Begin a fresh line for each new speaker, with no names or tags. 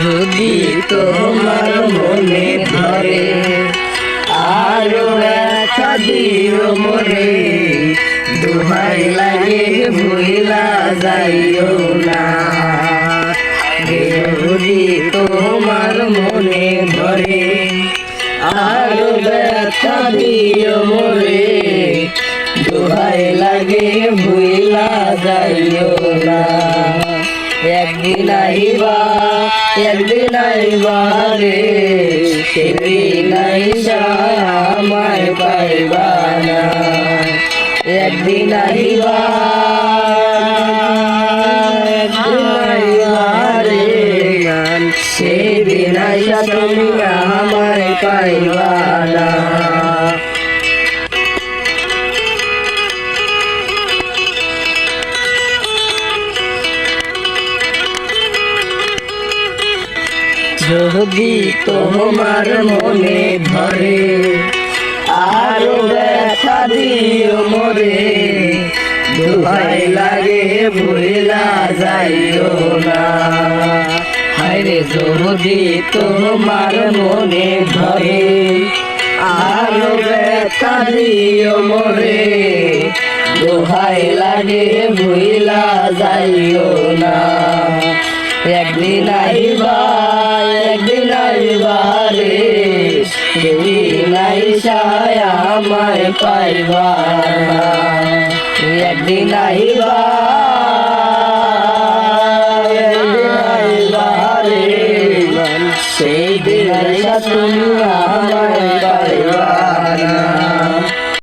যদি তোমার মনে ধরে আরো ব্যথা দিও মোরে, দোহাই লাগে ভুইলা যাইও না। যদি তোমার মনে ধরে আরো ব্যথা দিও মোরে, দোহাই লাগে ভুইলা যাইও না। একদিন আইবা রে, সেদিন আইসা আমায় পাইবা না। একদিন আইবা রে, সেদিন আইসা তুমি আমায় পাইবা না। যদি তোমার মনে ধরে আরো ব্যথা দিও মোরে, দোহাই লাগে ভুইলা যাইও না। হায়রে যদি তোমার মনে ধরে আরো ব্যথা দিও মোরে, দোহাই লাগে ভুইলা যাইও না। একদিন আইবা রে, সেদিন আইসা আমায় পাইবা না। একদিন আইবা